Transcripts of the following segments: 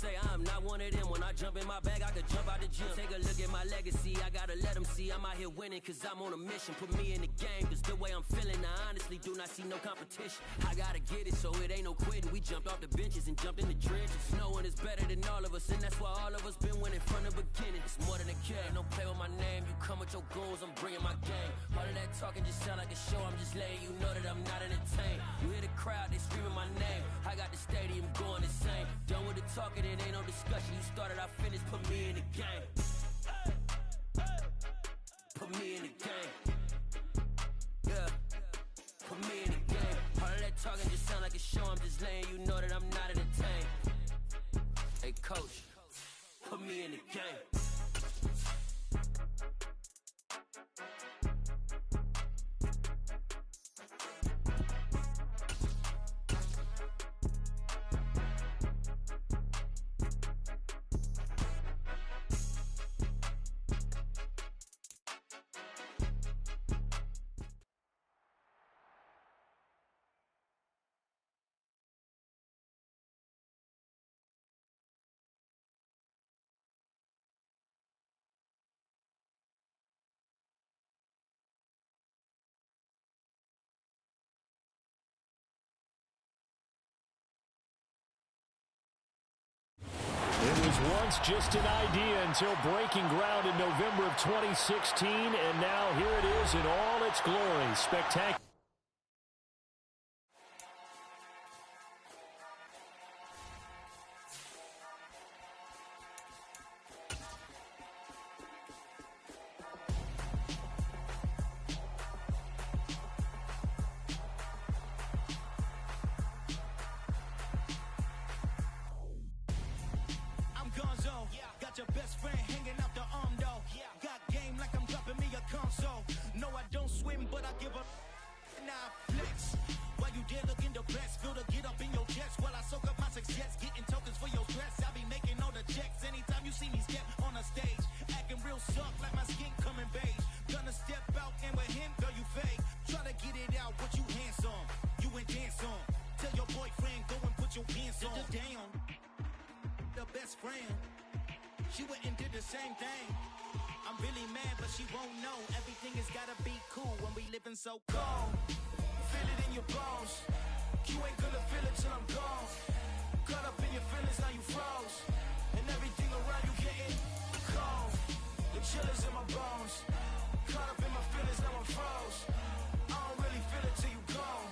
say I'm not one of them. When I jump in my bag, I could jump out the gym. Take a look at my legacy, I gotta let them see I'm out here winning, cause I'm on a mission. Put me in the game, cause the way I'm feeling, I honestly do not see no competition. I gotta get it, so it ain't no quitting. We jumped off the benches and jumped in the trenches. No one is better than all of us, and that's why all of us been winning from the beginning. It's more than a game, don't play with my name. You come with your goons, I'm bringing my game. All of that talking just sound like a show, I'm just letting you know that I'm not entertained. You hear the crowd, they screaming my name. I got the stadium going insane. Done with the talking, it ain't no discussion. You started, I finished, put me in the game. Put me in the game. Yeah, put me in the game. All of that talking just sound like a show, I'm just letting you know that I'm not entertained. Hey coach, put me in the game. It was once just an idea until breaking ground in November of 2016, and now here it is in all its glory. Spectacular. Got your best friend hanging out the arm though. Got game like I'm dropping me a console. No, I don't swim, but I give a now flex. While you there looking the best, feel the get up in your chest while I soak up my success, getting tokens for your stress. I be making all the checks anytime you see me step on a stage, acting real soft like my skin coming beige. Gonna step out and with him, girl, you fake. Try to get it out, what you handsome, you ain't dance on. Tell your boyfriend go and put your pants on. Down, the best friend. She went and did the same thing. I'm really mad, but she won't know. Everything has gotta be cool when we living so cold. Feel it in your bones. You ain't gonna feel it till I'm gone. Caught up in your feelings, now you froze. And everything around you getting cold. The chill is in my bones. Caught up in my feelings, now I'm froze. I don't really feel it till you gone.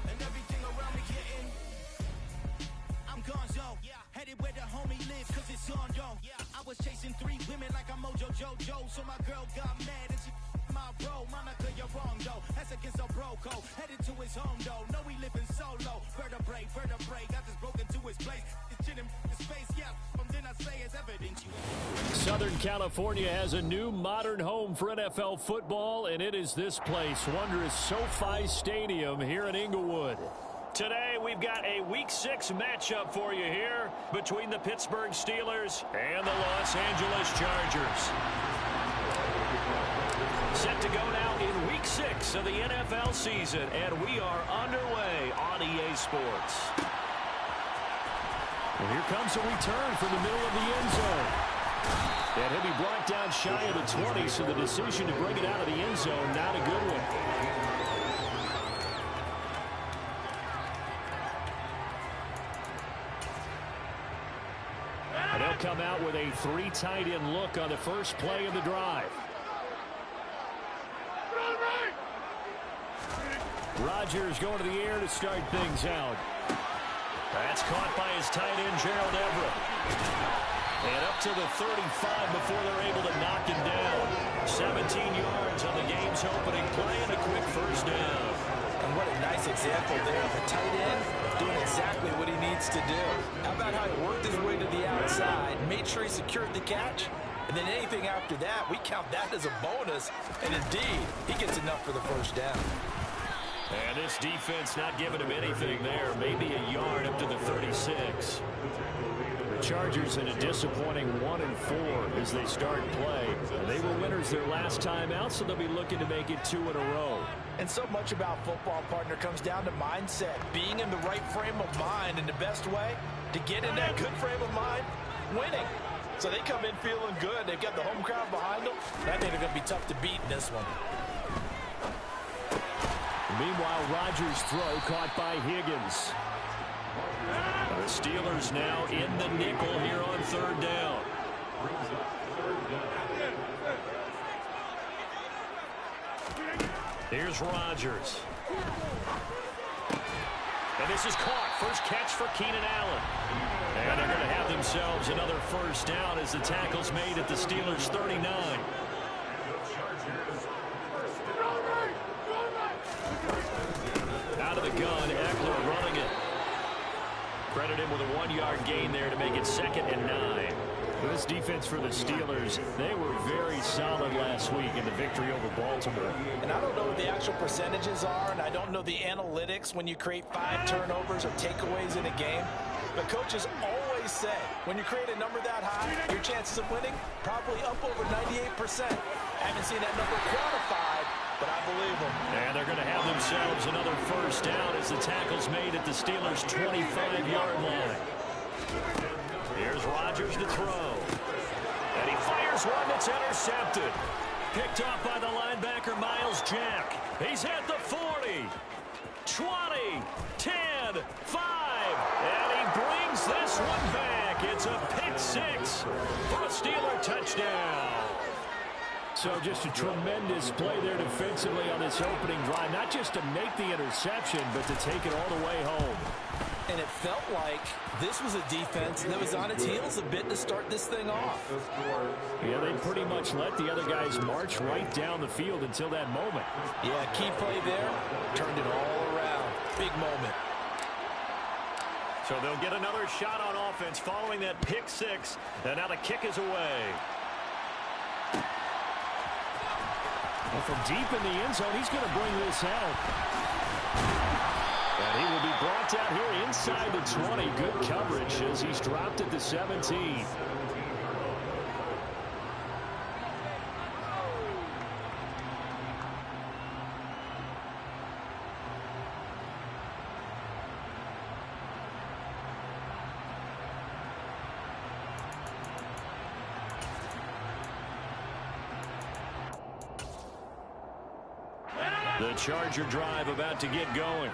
And everything around me getting I'm gonzo, headed where the homie live, cause it's on though. I was chasing 3 women like I'm Mojo Jojo, so my girl got mad and she my bro. Monica, you're wrong though, that's against a bro code. Headed to his home though, know we living solo. Vertebrae, got this broken to his place. It's chin in his face, yeah, from then I say it's evidence you. Southern California has a new modern home for NFL football, and it is this place, wondrous SoFi Stadium here in Inglewood. Today, we've got a Week 6 matchup for you here between the Pittsburgh Steelers and the Los Angeles Chargers. Set to go now in Week 6 of the NFL season, and we are underway on EA Sports. And here comes a return from the middle of the end zone. And he'll be brought down shy of the 20, so the decision to bring it out of the end zone, not a good one. And he'll come out with a 3 tight end look on the first play of the drive. Rodgers going to the air to start things out. That's caught by his tight end, Gerald Everett. And up to the 35 before they're able to knock him down. 17 yards on the game's opening play and a quick first down. And what a nice example there of a tight end doing exactly what he needs to do. How about how he worked his way to the outside, made sure he secured the catch, and then anything after that, we count that as a bonus. And indeed, he gets enough for the first down. And this defense not giving him anything there. Maybe a yard up to the 36. The Chargers in a disappointing 1-4 as they start play. They were winners their last time out, so they'll be looking to make it 2 in a row. And so much about football, partner, comes down to mindset. Being in the right frame of mind, and the best way to get in that good frame of mind, winning. So they come in feeling good. They've got the home crowd behind them. I think they're going to be tough to beat in this one. Meanwhile, Rodgers' throw caught by Higgins. The Steelers now in the nickel here on 3rd down. Here's Rodgers. And this is caught. First catch for Keenan Allen. And they're going to have themselves another first down as the tackle's made at the Steelers' 39. Out of the gun, Eckler running it. Credit him with a 1-yard gain there to make it 2nd and 9. This defense for the Steelers, they were very solid last week in the victory over Baltimore. And I don't know what the actual percentages are, and I don't know the analytics when you create 5 turnovers or takeaways in a game. But coaches always say, when you create a number that high, your chances of winning probably up over 98%. I haven't seen that number quantified, but I believe them. And they're going to have themselves another first down as the tackle's made at the Steelers' 25-yard line. Here's Rodgers to throw. And he fires one that's intercepted. Picked off by the linebacker, Miles Jack. He's at the 40, 20, 10, 5. And he brings this one back. It's a pick 6 for a Steeler touchdown. So just a tremendous play there defensively on this opening drive. Not just to make the interception, but to take it all the way home. And it felt like this was a defense that was on its heels a bit to start this thing off. Yeah, they pretty much let the other guys march right down the field until that moment. Yeah, key play there. Turned it all around. Big moment. So they'll get another shot on offense following that pick 6. And now the kick is away. Well, from deep in the end zone, he's going to bring this out. And he will be brought down here inside the 20. Good coverage as he's dropped at the 17. The Charger drive about to get going.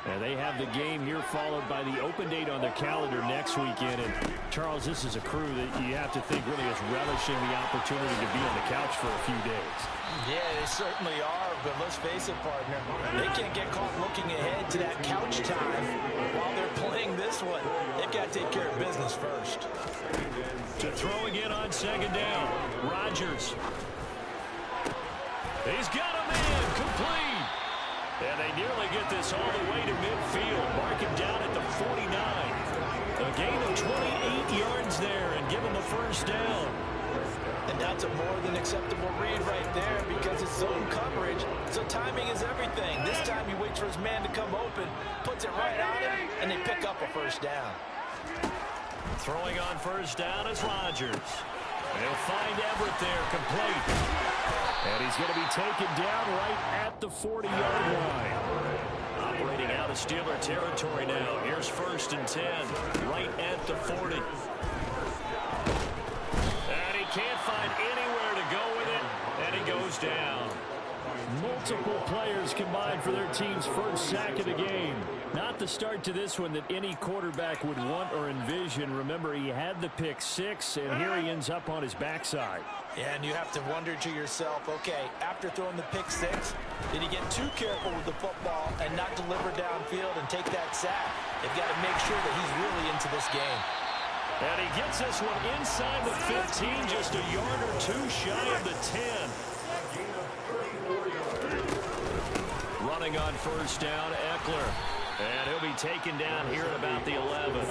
And they have the game here followed by the open date on their calendar next weekend. And, Charles, this is a crew that you have to think really is relishing the opportunity to be on the couch for a few days. Yeah, they certainly are, but let's face it, partner. They can't get caught looking ahead to that couch time while they're playing this one. They've got to take care of business first. To throw again on 2nd down. Rodgers. He's got a man complete. And they nearly get this all the way to midfield. Mark him down at the 49. A gain of 28 yards there and give him a first down. And that's a more than acceptable read right there because it's zone coverage. So timing is everything. This time he waits for his man to come open, puts it right on him, and they pick up a first down. Throwing on first down is Rodgers. They'll find Everett there, complete. And he's going to be taken down right at the 40-yard line. Operating out of Steeler territory now. Here's 1st and 10, right at the 40. And he can't find anywhere to go with it, and he goes down. Multiple players combined for their team's first sack of the game. Not the start to this one that any quarterback would want or envision. Remember, he had the pick 6, and here he ends up on his backside. Yeah, and you have to wonder to yourself, okay, after throwing the pick 6, did he get too careful with the football and not deliver downfield and take that sack? They've got to make sure that he's really into this game. And he gets this one inside the 15, just a yard or 2 shy of the 10. Running on first down, Eckler. And he'll be taken down here at about the 11.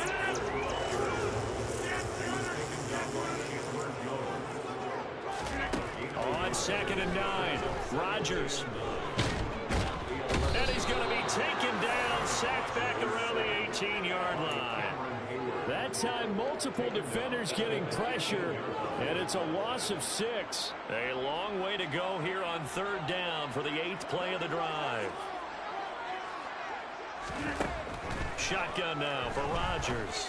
On 2nd and 9, Rodgers. And he's going to be taken down, sacked back around the 18-yard line. That that time, multiple defenders getting pressure, and it's a loss of 6. A long way to go here on 3rd down for the 8th play of the drive. Shotgun now for Rodgers.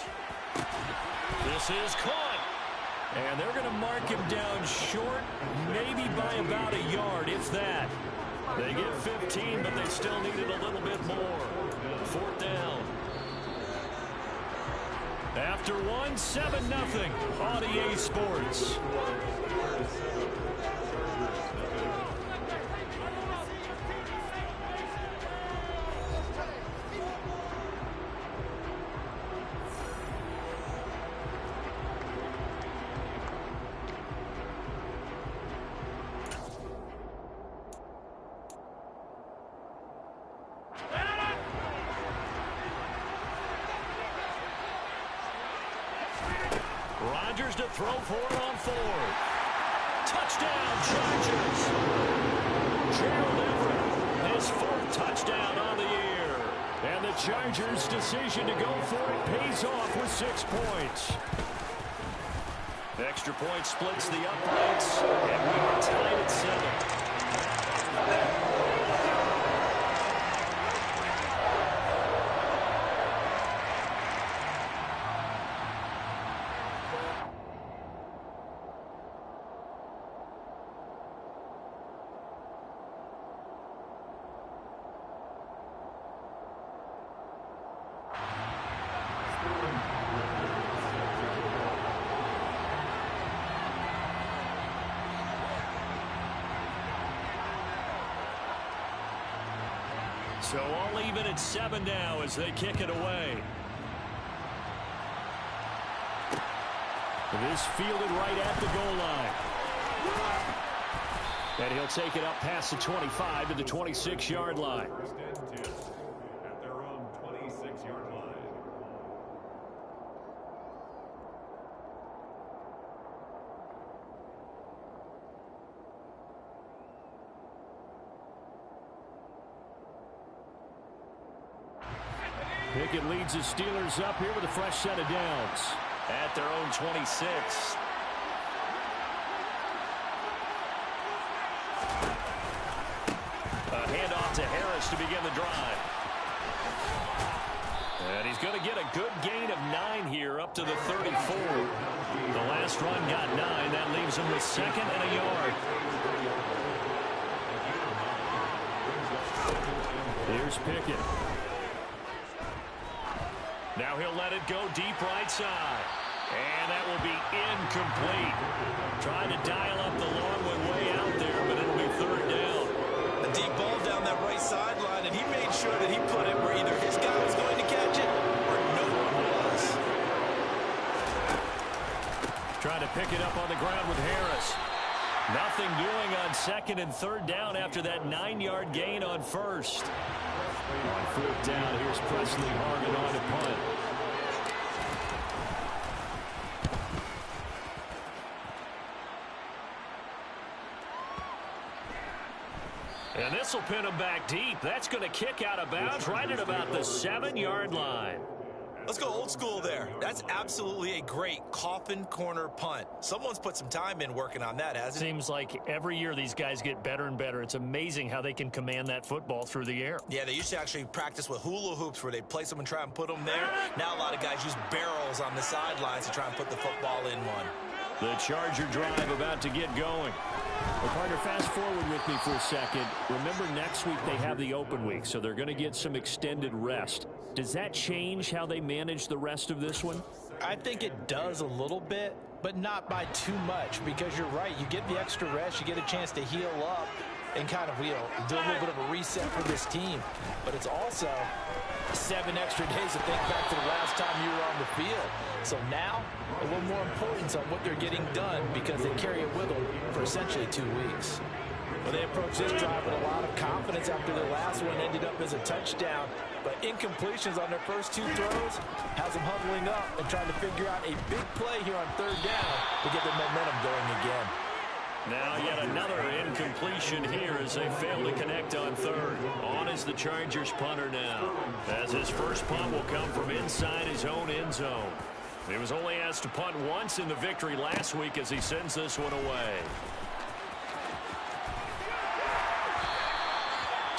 This is caught. And they're going to mark him down short, maybe by about a yard, if that. They get 15, but they still needed a little bit more. 4th down. After 1, 7-0 on EA Sports. Rodgers to throw for it on 4th. Touchdown, Chargers. Gerald Everett, his 4th touchdown on the year. And the Chargers' decision to go for it pays off with 6 points. Extra point splits the uprights, and we are tied at 7. So all even at 7 now as they kick it away. It is fielded right at the goal line. And he'll take it up past the 25 to the 26-yard line. First and 10 at their own 26-yard line. Pickett leads the Steelers up here with a fresh set of downs. At their own 26. A handoff to Harris to begin the drive. And he's going to get a good gain of 9 here up to the 34. The last run got 9. That leaves him with 2nd and a yard. Here's Pickett. Now he'll let it go deep right side. And that will be incomplete. Trying to dial up the long one way out there, but it'll be 3rd down. A deep ball down that right sideline, and he made sure that he put it where either his guy was going to catch it or no one was. Trying to pick it up on the ground with Harris. Nothing doing on 2nd and 3rd down after that 9-yard gain on 1st. On 4th down, here's Presley Harvin on to punt. And this will pin him back deep. That's going to kick out of bounds right at about the 7-yard line. Let's go old school there. That's absolutely a great coffin corner punt. Someone's put some time in working on that, hasn't it? Seems like every year these guys get better and better. It's amazing how they can command that football through the air. Yeah, they used to actually practice with hula hoops where they place them and try and put them there. Now a lot of guys use barrels on the sidelines to try and put the football in one. The Charger drive about to get going. Well, partner, fast forward with me for a second. Remember, next week they have the open week, so they're going to get some extended rest. Does that change how they manage the rest of this one? I think it does a little bit, but not by too much, because you're right. You get the extra rest, you get a chance to heal up and kind of do a little bit of a reset for this team. But it's also 7 extra days to think back to the last time you were on the field. So now, a little more importance on what they're getting done because they carry it with them for essentially 2 weeks. Well, they approach this drive with a lot of confidence after the last one ended up as a touchdown. But incompletions on their first 2 throws has them huddling up and trying to figure out a big play here on 3rd down to get their momentum going again. Now yet another incompletion here as they fail to connect on 3rd. On is the Chargers punter now, as his first punt will come from inside his own end zone. He was only asked to punt once in the victory last week as he sends this one away.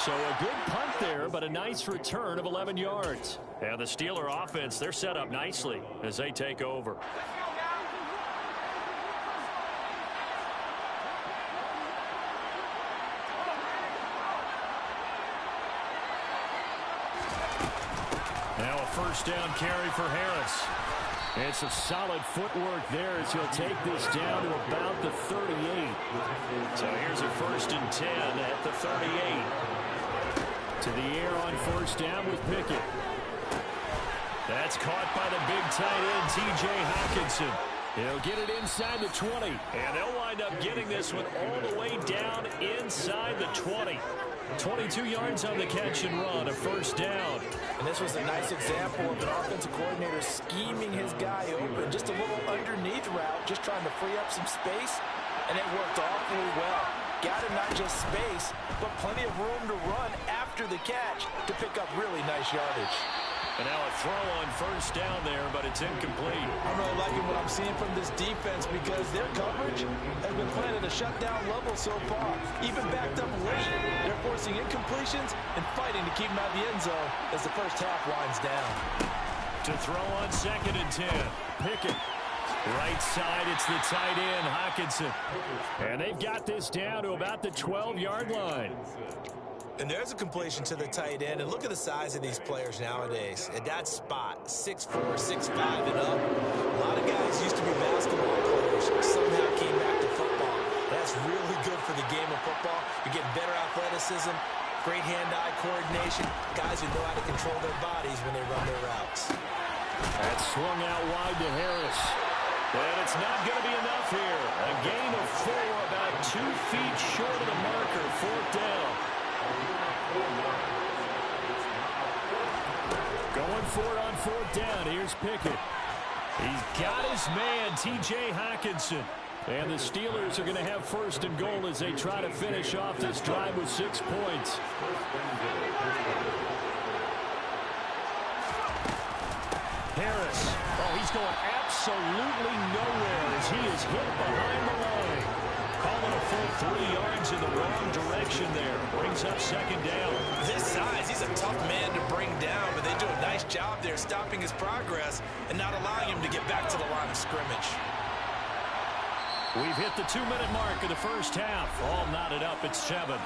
So a good punt there, but a nice return of 11 yards. And the Steeler offense, they're set up nicely as they take over. Now a first down carry for Harris. And some solid footwork there as he'll take this down to about the 38. So here's a 1st and 10 at the 38. To the air on first down with Pickett. That's caught by the big tight end, T.J. Hockenson. He'll get it inside the 20. And they'll wind up getting this one all the way down inside the 20. 22 yards on the catch and run, a first down. And this was a nice example of an offensive coordinator scheming his guy open. Just a little underneath route, just trying to free up some space. And it worked awfully well. Got him not just space, but plenty of room to run after the catch to pick up really nice yardage. And now a throw on first down there, but it's incomplete. I'm really liking what I'm seeing from this defense because their coverage has been playing at a shutdown level so far. Even backed up late, they're forcing incompletions and fighting to keep them out of the end zone as the first half winds down. To throw on 2nd and 10. Pickett. Right side, it's the tight end, Hockenson. And they've got this down to about the 12-yard line. And there's a completion to the tight end. And look at the size of these players nowadays. At that spot, 6'4", 6'5", and up. A lot of guys used to be basketball players, somehow came back to football. That's really good for the game of football. You're getting better athleticism, great hand-eye coordination. Guys who know how to control their bodies when they run their routes. That's swung out wide to Harris. And it's not going to be enough here. A gain of 4, about 2 feet short of the marker, 4th down. Going for it on 4th down. Here's Pickett. He's got his man, T.J. Hockenson. And the Steelers are going to have 1st and goal as they try to finish off this drive with 6 points. Harris. Oh, he's going absolutely nowhere as he is hit behind the line. Calling a full 3 yards in the wrong direction there. Brings up 2nd down. This size, he's a tough man to bring down, but they do a nice job there stopping his progress and not allowing him to get back to the line of scrimmage. We've hit the 2-minute mark of the first half. All knotted up at 7.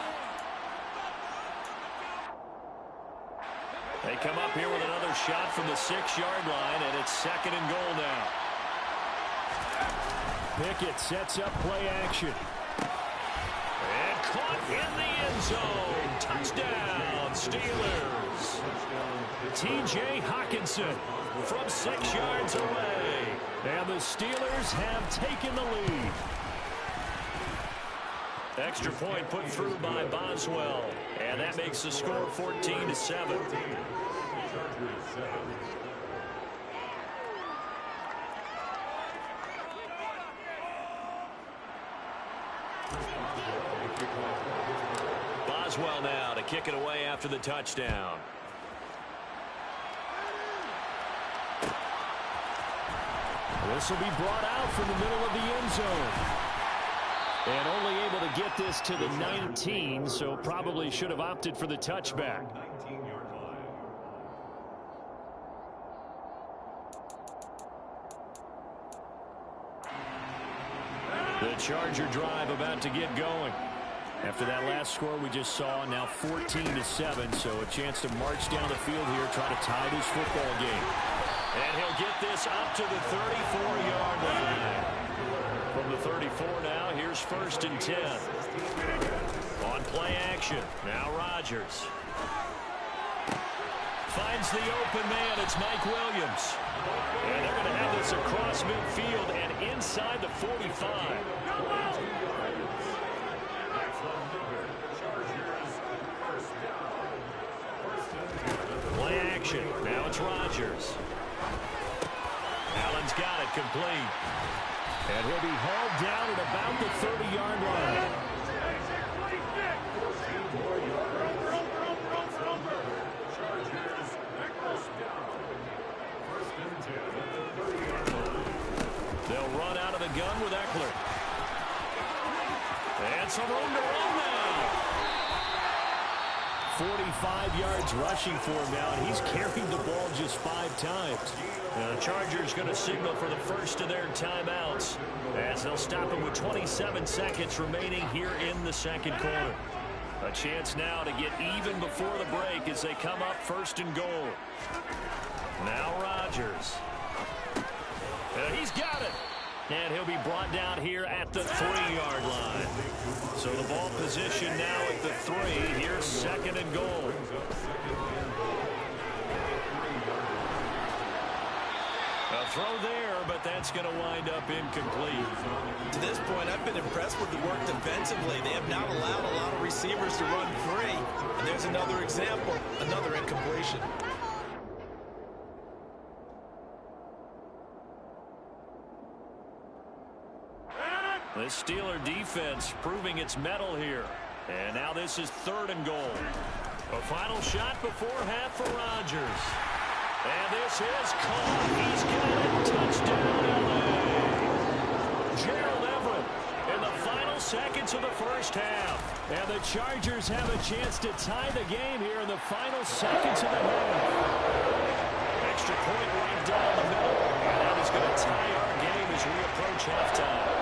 They come up here with another shot from the 6-yard line, and it's 2nd and goal now. Pickett sets up play action. And caught in the end zone. Touchdown, Steelers. T.J. Hockenson from 6 yards away. And the Steelers have taken the lead. Extra point put through by Boswell. And that makes the score 14-7. Boswell now to kick it away after the touchdown. This will be brought out from the middle of the end zone. And only able to get this to the 19, so probably should have opted for the touchback. The Charger drive about to get going. After that last score we just saw, now 14-7, so a chance to march down the field here, try to tie this football game. And he'll get this up to the 34-yard line. From the 34 now, here's 1st and 10. On play action, now Rodgers. Finds the open man, it's Mike Williams. And they're going to have this across midfield and inside the 45. Play action, now it's Rodgers. Allen's got it complete. And he'll be hauled down at about the 30-yard line. They'll run out of the gun with Eckler. And some room to run now. 45 yards rushing for him now, and he's carried the ball just 5 times. Now the Chargers going to signal for the first of their timeouts as they'll stop him with 27 seconds remaining here in the second quarter. A chance now to get even before the break as they come up first and goal. Now Rodgers. He's got it. And he'll be brought down here at the 3-yard line. So the ball position now at the 3. Here's second and goal. A throw there, but that's going to wind up incomplete. To this point, I've been impressed with the work defensively. They have not allowed a lot of receivers to run free. And there's another example, another incompletion. The Steeler defense proving its mettle here. And now this is third and goal. A final shot before half for Rodgers. And this is caught. He's got it. Touchdown, LA. Gerald Everett in the final seconds of the first half. And the Chargers have a chance to tie the game here in the final seconds of the half. Extra point right down the middle. And that is going to tie our game as we approach halftime.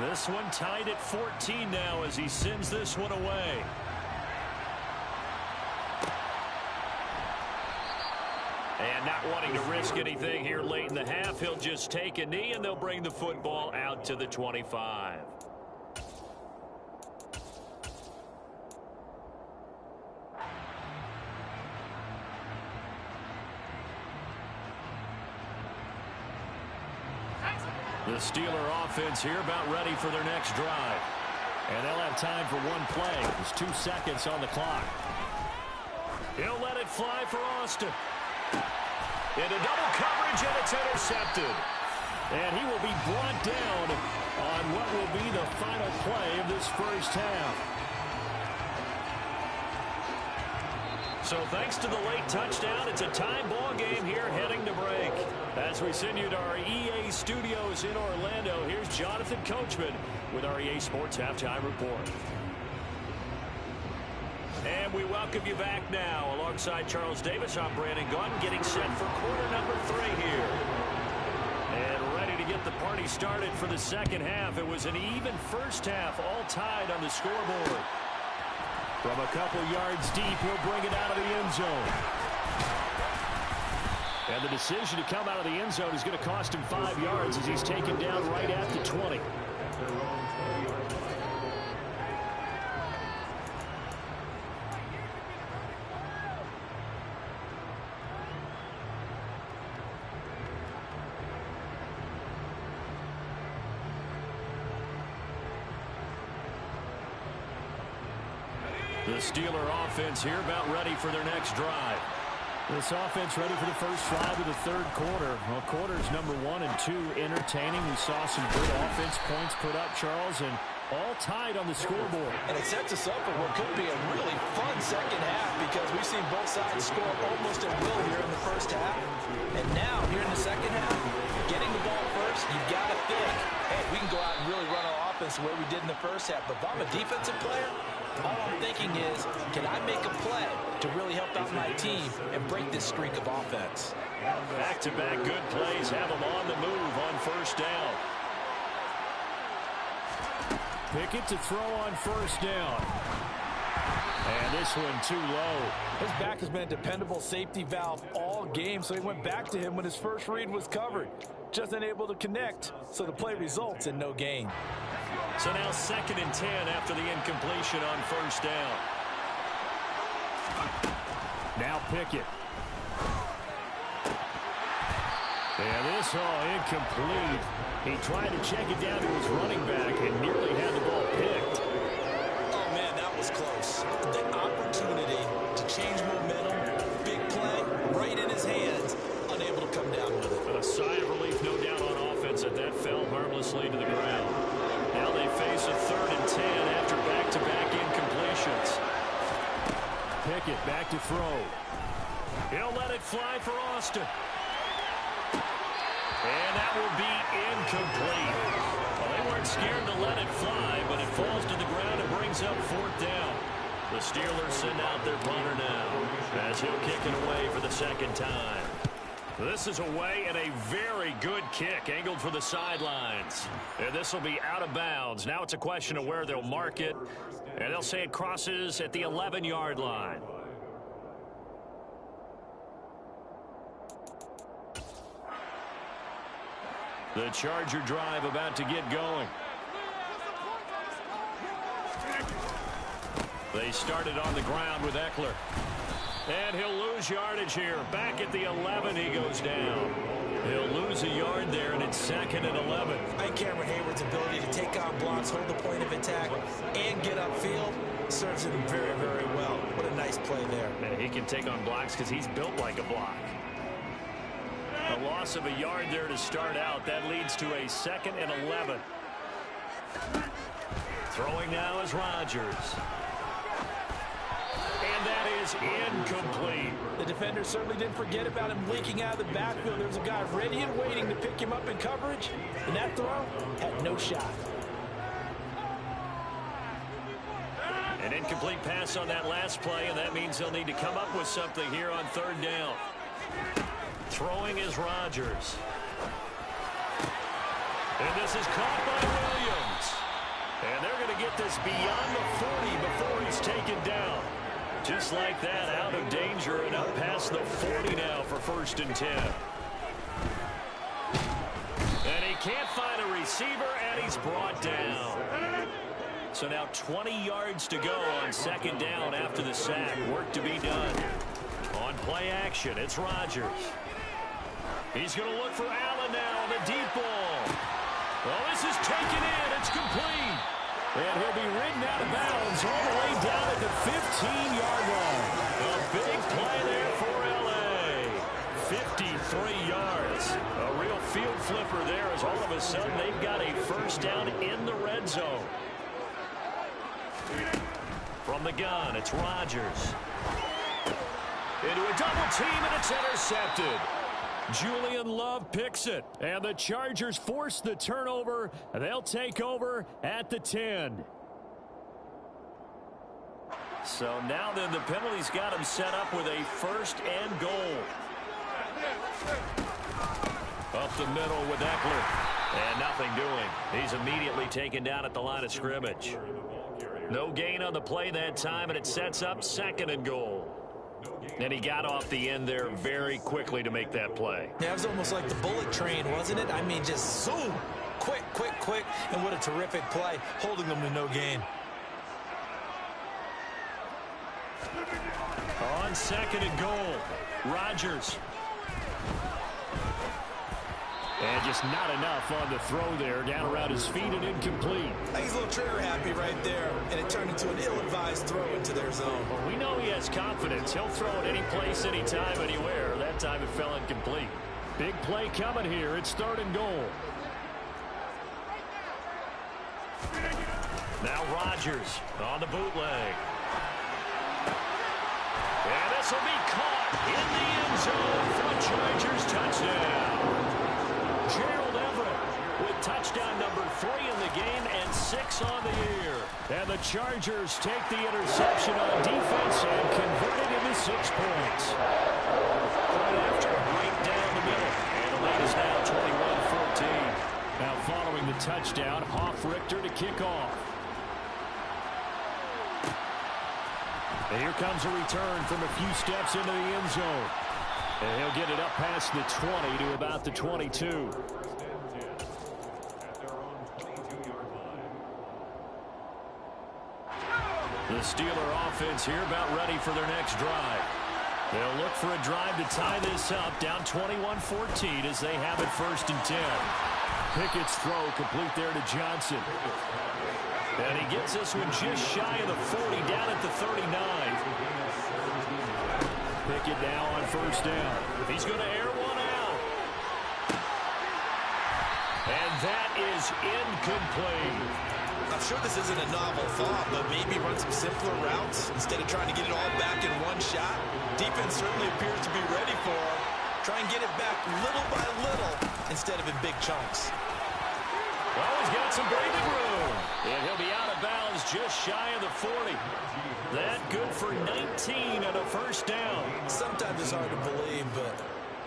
This one tied at 14 now as he sends this one away. And not wanting to risk anything here late in the half, he'll just take a knee and they'll bring the football out to the 25. The Steeler offense here about ready for their next drive. And they'll have time for one play. There's 2 seconds on the clock. He'll let it fly for Austin. Into double coverage, and it's intercepted. And he will be brought down on what will be the final play of this first half. So thanks to the late touchdown, it's a tie ball game here heading to break. As we send you to our EA studios in Orlando, here's Jonathan Coachman with our EA Sports Halftime Report. And we welcome you back now. Alongside Charles Davis, I'm Brandon Gaudin, getting set for quarter number 3 here. And ready to get the party started for the second half. It was an even first half, all tied on the scoreboard. From a couple yards deep, he'll bring it out of the end zone. And the decision to come out of the end zone is going to cost him 5 yards as he's taken down right at the 20. The Steeler offense here about ready for their next drive. This offense ready for the first drive of the third quarter. Well, quarters number 1 and 2 entertaining. We saw some good offense points put up, Charles, and all tied on the scoreboard. And it sets us up for what could be a really fun second half because we've seen both sides score almost at will here in the first half. And now, here in the second half, getting the ball first, you've got to think, hey, we can go out and really run our offense the way we did in the first half. But if I'm a defensive player, all I'm thinking is, can I make a play to really help out my team and break this streak of offense? Back-to-back good plays have them on the move on first down. Pickett to throw on first down. And this one too low. His back has been a dependable safety valve all game, so he went back to him when his first read was covered. Just unable to connect, so the play results in no gain. So now 2nd and 10 after the incompletion on first down. Now Pickett. And this incomplete. He tried to check it down to his running back and nearly had the ball picked. Oh, man, that was close. The opportunity play to the ground. Now they face a 3rd and 10 after back-to-back incompletions. Pickett back to throw. He'll let it fly for Austin. And that will be incomplete. Well, they weren't scared to let it fly, but it falls to the ground and brings up 4th down. The Steelers send out their punter now as he'll kick it away for the 2nd time. This is away and a very good kick angled for the sidelines. And this will be out of bounds. Now it's a question of where they'll mark it. And they'll say it crosses at the 11-yard line. The Charger drive about to get going. They started on the ground with Eckler. And he'll lose yardage here. Back at the 11, he goes down. He'll lose a yard there, and it's 2nd and 11. I think Cameron Hayward's ability to take on blocks, hold the point of attack, and get upfield serves him very, very well. What a nice play there. And he can take on blocks because he's built like a block. A loss of a yard there to start out. That leads to a 2nd and 11. Throwing now is Rodgers. And that is incomplete. The defender certainly didn't forget about him leaking out of the backfield. There was a guy ready and waiting to pick him up in coverage. And that throw had no shot. An incomplete pass on that last play, and that means they'll need to come up with something here on 3rd down. Throwing is Rodgers. And this is caught by Williams. And they're going to get this beyond the 40 before he's taken down. Just like that, out of danger and up past the 40 now for 1st and 10. And he can't find a receiver, and he's brought down. So now 20 yards to go on 2nd down after the sack. Work to be done. On play action, it's Rodgers. He's going to look for Allen now on the deep ball. Well, this is taken in. It's complete. And he'll be ridden out of bounds all the way down at the 15-yard line. A big play there for L.A. 53 yards. A real field flipper there as all of a sudden they've got a 1st down in the red zone. From the gun, it's Rodgers. Into a double team, and it's intercepted. Julian Love picks it, and the Chargers force the turnover. They'll take over at the 10. So now then the penalty's got him set up with a 1st and goal. Up the middle with Eckler, and nothing doing. He's immediately taken down at the line of scrimmage. No gain on the play that time, and it sets up 2nd and goal. And he got off the end there very quickly to make that play. Yeah, it was almost like the bullet train, wasn't it? I mean, just zoom. Quick, quick, quick. And what a terrific play, holding them to no gain. On 2nd and goal, Rodgers. And just not enough on the throw there. Down around his feet and incomplete. I think he's a little trigger happy right there. And it turned into an ill-advised throw into their zone. Well, we know he has confidence. He'll throw it any place, anytime, anywhere. That time it fell incomplete. Big play coming here. It's 3rd and goal. Now Rodgers on the bootleg. And this will be caught in the end zone for a Chargers touchdown. Gerald Everett with touchdown number 3 in the game and 6 on the year. And the Chargers take the interception on defense and convert it into 6 points. Right after a break down the middle. And the lead is now 21-14. Now following the touchdown, Hoff-Richter to kick off. And here comes a return from a few steps into the end zone. And he'll get it up past the 20 to about the 22. The Steeler offense here about ready for their next drive. They'll look for a drive to tie this up, down 21-14 as they have it 1st and 10. Pickett's throw complete there to Johnson. And he gets this one just shy of the 40, down at the 39. Pickett now on 1st down. He's going to air one out. And that is incomplete. I'm sure this isn't a novel thought, but maybe run some simpler routes instead of trying to get it all back in one shot. Defense certainly appears to be ready for him. Try and get it back little by little instead of in big chunks. Well, he's got some breathing room. And he'll be out of bounds just shy of the 40. That good for 19 and a first down. Sometimes it's hard to believe, but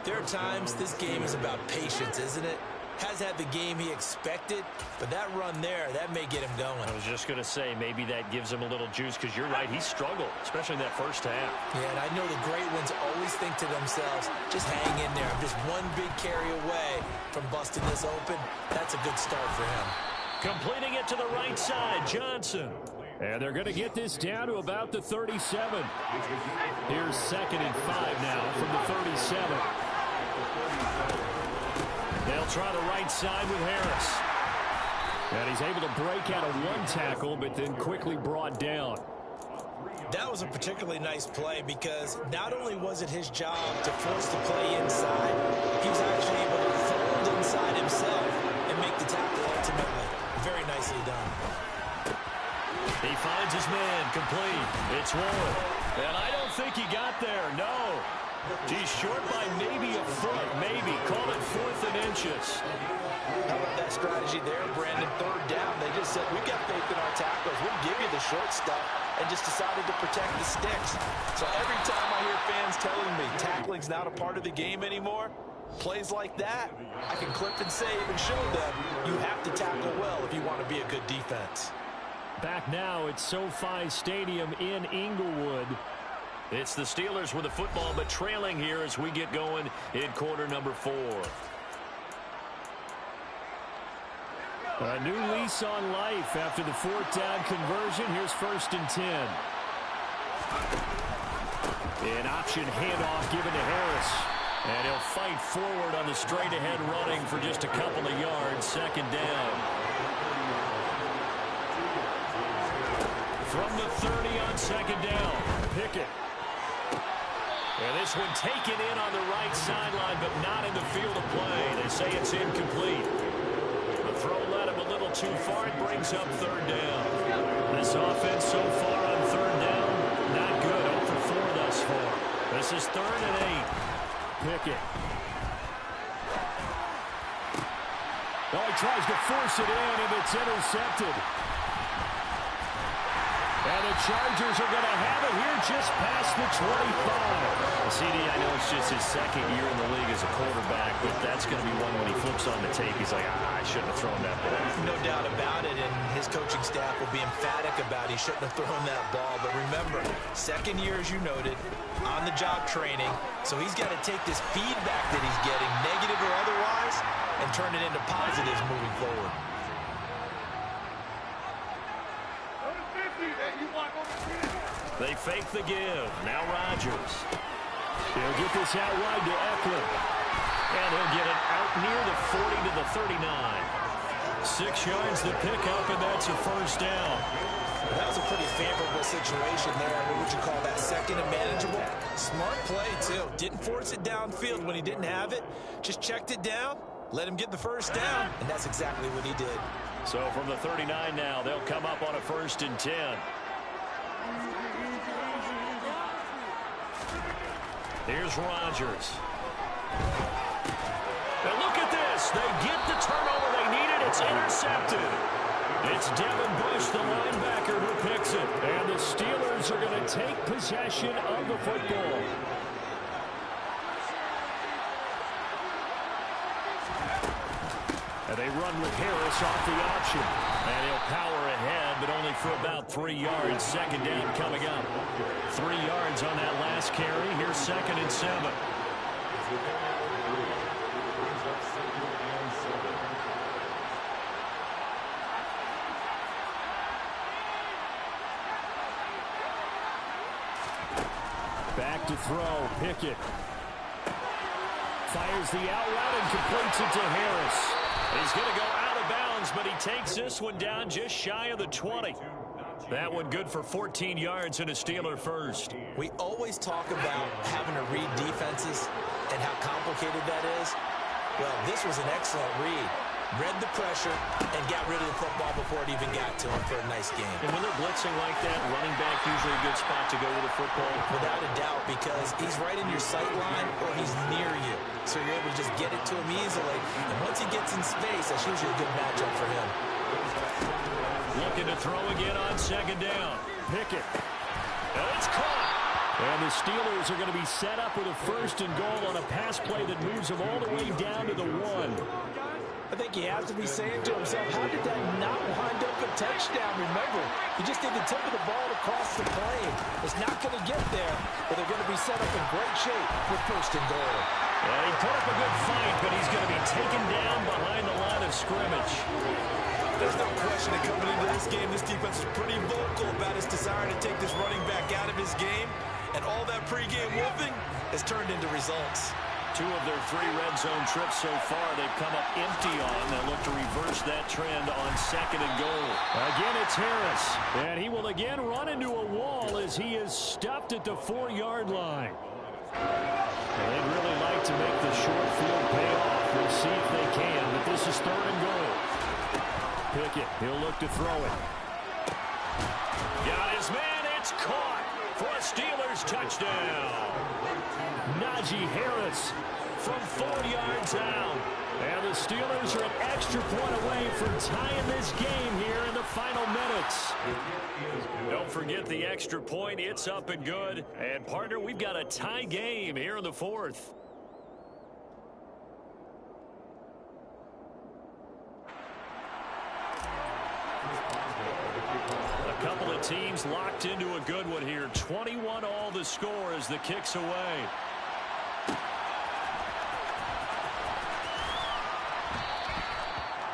there are times this game is about patience, isn't it? Has had the game he expected, but that run there, that may get him going. I was just going to say, maybe that gives him a little juice, because you're right, he struggled, especially in that first half. Yeah, and I know the great ones always think to themselves, just hang in there. I'm just one big carry away from busting this open. That's a good start for him. Completing it to the right side, Johnson. And they're going to get this down to about the 37. Here's 2nd and 5 now from the 37. They'll try the right side with Harris. And he's able to break out of one tackle, but then quickly brought down. That was a particularly nice play because not only was it his job to force the play inside, he was actually able to fold inside himself and make the tackle ultimately. Very nicely done. He finds his man, complete. It's Warren. And I don't think he got there, no. He's short by maybe a foot, maybe. Call it 4th and inches. How about that strategy there, Brandon? 3rd down. They just said, we've got faith in our tackles. We'll give you the short stuff, and just decided to protect the sticks. So every time I hear fans telling me tackling's not a part of the game anymore, plays like that, I can clip and save and show them you have to tackle well if you want to be a good defense. Back now at SoFi Stadium in Inglewood. It's the Steelers with the football, but trailing here as we get going in quarter number 4. A new lease on life after the 4th down conversion. Here's 1st and 10. An option handoff given to Harris. And he'll fight forward on the straight-ahead running for just a couple of yards. 2nd down. From the 30 on 2nd down. Pickett. And this one taken in on the right sideline, but not in the field of play. They say it's incomplete. The throw led him a little too far. It brings up 3rd down. This offense so far on 3rd down, not good. 0 for 4 thus far. This is 3rd and 8. Pickett. Oh, he tries to force it in, and it's intercepted. And the Chargers are going to have it here just past the 25. CD, I know it's just his 2nd year in the league as a quarterback, but that's going to be one when he flips on the tape. He's like, I shouldn't have thrown that ball. No doubt about it, and his coaching staff will be emphatic about he shouldn't have thrown that ball. But remember, 2nd year, as you noted, on-the-job training, so he's got to take this feedback that he's getting, negative or otherwise, and turn it into positives moving forward. They fake the give. Now Rodgers. He'll get this out wide to Eckler. And he'll get it out near the 40 to the 39. 6 yards to pick up, and that's a 1st down. That was a pretty favorable situation there. What would you call that? 2nd and manageable? Smart play, too. Didn't force it downfield when he didn't have it. Just checked it down, let him get the 1st down, and that's exactly what he did. So from the 39 now, they'll come up on a 1st and 10. Here's Rodgers. And look at this. They get the turnover they needed. It's intercepted. It's Devin Bush, the linebacker, who picks it. And the Steelers are going to take possession of the football. And they run with Harris off the option. And he'll power ahead, but only for about 3 yards. 2nd down coming up. 3 yards on that last carry. Here's 2nd and 7. Back to throw. Pickett. Fires the out route and completes it to Harris. He's going to go out of bounds, but he takes this one down just shy of the 20. That one good for 14 yards and a Steeler first. We always talk about having to read defenses and how complicated that is. Well, this was an excellent read. read the pressure, and got rid of the football before it even got to him for a nice game. And when they're blitzing like that, running back usually a good spot to go with the football. Without a doubt, because he's right in your sight line or he's near you. So you're able to just get it to him easily. And once he gets in space, that's usually a good matchup for him. Looking to throw again on second down. Pickett. And it's caught. And the Steelers are going to be set up with a 1st and goal on a pass play that moves them all the way down to the 1. I think he has to be saying to himself, how did that not wind up a touchdown? Remember, he just did the tip of the ball across the plane. It's not going to get there, but they're going to be set up in great shape with 1st and goal. And he put up a good fight, but he's going to be taken down behind the line of scrimmage. There's no question that coming into this game, this defense is pretty vocal about its desire to take this running back out of his game. And all that pregame whooping has turned into results. 2 of their 3 red zone trips so far, they've come up empty on. They'll look to reverse that trend on 2nd and goal. Again, it's Harris. And he will again run into a wall as he is stopped at the 4-yard line. They'd really like to make the short field pay off. We'll see if they can, but this is 3rd and goal. Pickett, he'll look to throw it. Got his man, it's caught for a Steelers touchdown. Najee Harris from 4 yards out. And the Steelers are an extra point away from tying this game here in the final minutes. Don't forget the extra point. It's up and good. And, partner, we've got a tie game here in the 4th. A couple of teams locked into a good one here. 21 all the score as the kick's away.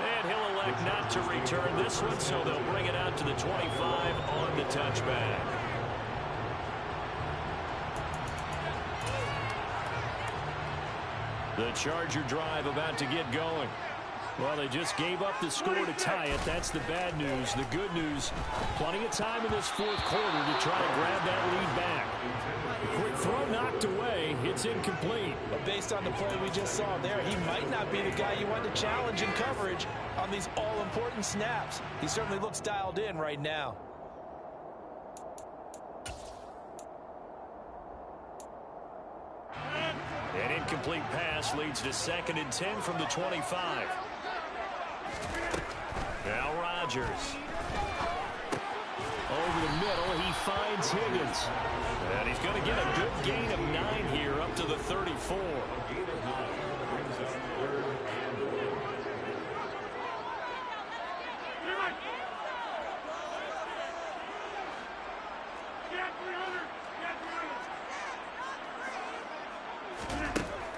And he'll elect not to return this one, so they'll bring it out to the 25 on the touchback. The Charger drive about to get going. Well, they just gave up the score to tie it. That's the bad news. The good news, plenty of time in this 4th quarter to try to grab that lead back. A quick throw knocked away. It's incomplete. But based on the play we just saw there, he might not be the guy you want to challenge in coverage on these all-important snaps. He certainly looks dialed in right now. An incomplete pass leads to 2nd and 10 from the 25. Now Rodgers. Over the middle, he finds Higgins. And he's going to get a good gain of 9 here up to the 34.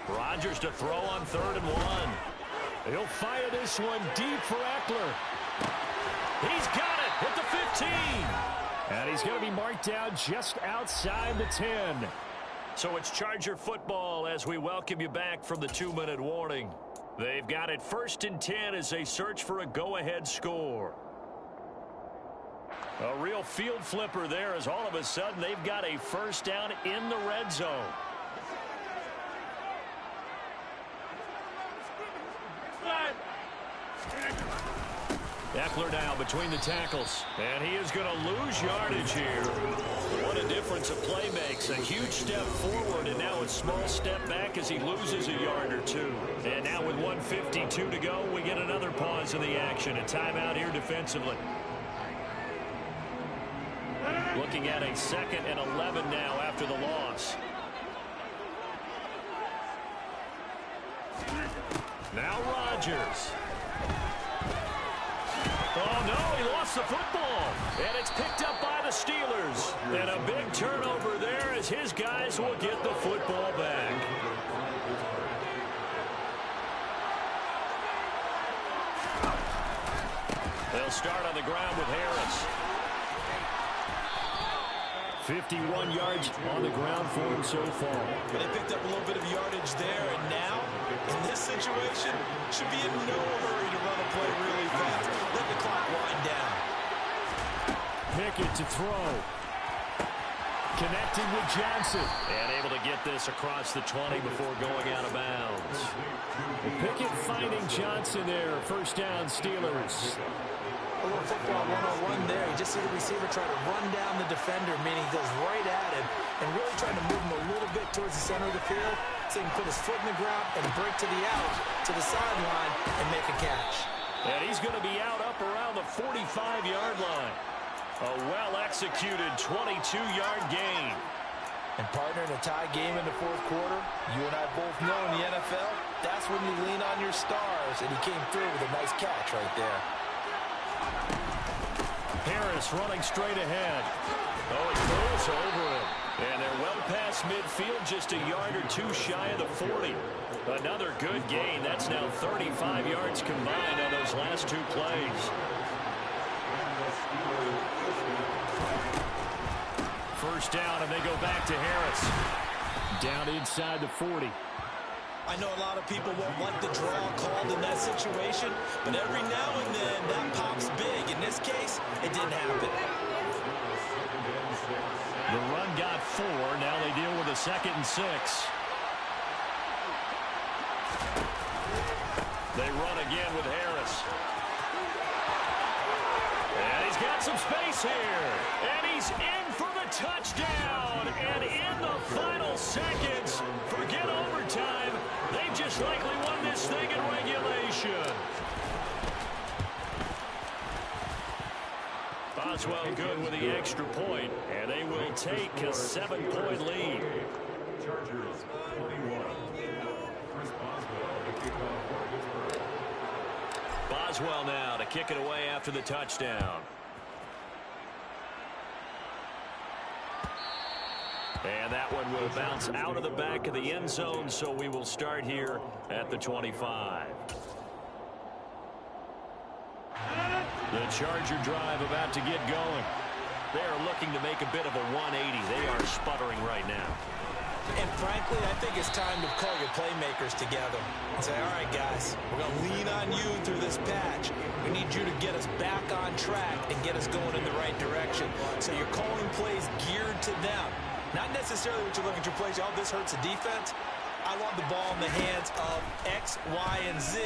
Rodgers to throw on 3rd and 1. He'll fire this one deep for Eckler. He's got it at the 15. And he's going to be marked down just outside the 10. So it's Charger football as we welcome you back from the 2-minute warning. They've got it 1st and 10 as they search for a go-ahead score. A real field flipper there as all of a sudden they've got a 1st down in the red zone. Eckler now between the tackles, and he is going to lose yardage here. What a difference a play makes. A huge step forward, and now a small step back as he loses a yard or 2. And now with 1:52 to go, we get another pause in the action. A timeout here defensively. Looking at a 2nd and 11 now after the loss. Now Rodgers. Oh, no, he lost the football. And it's picked up by the Steelers. And a big turnover there as his guys will get the football back. They'll start on the ground with Harris. 51 yards on the ground for him so far. They picked up a little bit of yardage there, and now, in this situation, should be in no hurry to run a play really fast. Let the clock wind down. Pickett to throw. Connecting with Johnson. And able to get this across the 20 before going out of bounds. Pickett finding Johnson there. First down, Steelers. A little football 101 there. You just see the receiver try to run down the defender, meaning he goes right at him and really trying to move him a little bit towards the center of the field so he can put his foot in the ground and break to the out, to the sideline, and make a catch. And he's going to be out up around the 45-yard line. A well-executed 22-yard gain. And partner, in a tie game in the fourth quarter, you and I both know in the NFL, that's when you lean on your stars, and he came through with a nice catch right there. Harris running straight ahead. Oh, he goes over him. And they're well past midfield, just a yard or two shy of the 40. Another good gain. That's now 35 yards combined on those last two plays. First down, and they go back to Harris. Down inside the 40. I know a lot of people won't like the draw called in that situation, but every now and then that pops big. In this case, it didn't happen. The run got 4. Now they deal with a 2nd and 6. They run again with Harris. And he's got some space here. And he's in for the touchdown. And in the final seconds, forget overtime. They've just likely won this thing in regulation. Boswell good with the extra point, and they will take a 7-point lead. Chargers 21. Chris Boswell to kick off for Pittsburgh. Boswell now to kick it away after the touchdown. And that one will bounce out of the back of the end zone, so we will start here at the 25. The Charger drive about to get going. They are looking to make a bit of a 180. They are sputtering right now. And frankly, I think it's time to call your playmakers together and say, all right, guys, we're going to lean on you through this patch. We need you to get us back on track and get us going in the right direction. So you're calling plays geared to them. Not necessarily what you look at your plays, oh, this hurts the defense. I want the ball in the hands of X, Y, and Z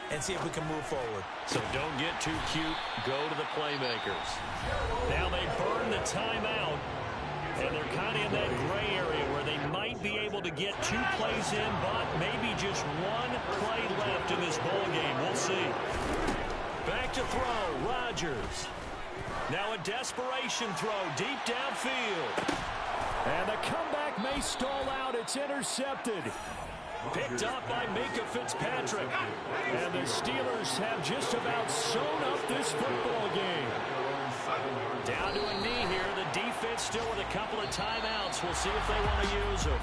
and see if we can move forward. So don't get too cute. Go to the playmakers. Now they burn the timeout, and they're kind of in that gray area where they might be able to get 2 plays in, but maybe just 1 play left in this ball game. We'll see. Back to throw, Rodgers. Now a desperation throw deep downfield. And the comeback may stall out. It's intercepted. Picked up by Minka Fitzpatrick. And the Steelers have just about sewn up this football game. Down to a knee here. The defense still with a couple of timeouts. We'll see if they want to use them.